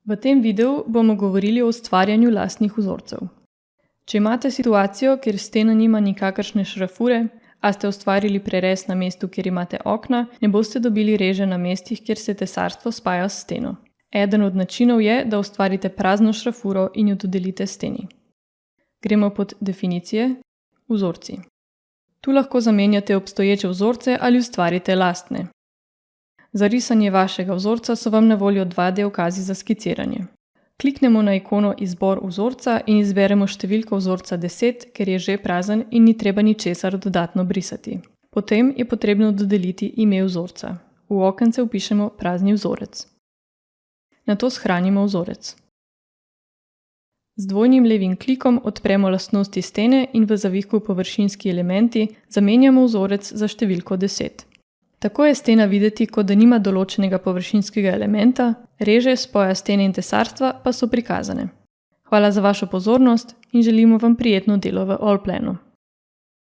V tem videu bomo govorili o ustvarjanju lastnih vzorcev. Če imate situacijo, kjer stena nima nikakršne šrafure, a ste ustvarili prerez na mestu, kjer imate okna, ne boste dobili reže na mestih, kjer se tesarstvo spaja s steno. Eden od načinov je, da ustvarite prazno šrafuro in jo dodelite steni. Gremo pod definicije, vzorci. Tu lahko zamenjate obstoječe vzorce ali ustvarite lastne. Za risanje vašega vzorca so vam na voljo 2D ukazi za skiciranje. Kliknemo na ikono Izbor vzorca in izberemo številko vzorca 10, ker je že prazen in ni treba ničesar dodatno brisati. Potem je potrebno dodeliti ime vzorca. V okence vpišemo prazni vzorec. Nato shranimo vzorec. Z dvojnim levim klikom odpremo lastnosti stene in v zavihku Površinski elementi zamenjamo vzorec za številko 10. Tako je stena videti, kot da nima določenega površinskega elementa, reže spoja stene in tesarstva pa so prikazane. Hvala za vašo pozornost in želimo vam prijetno delo v Allplanu.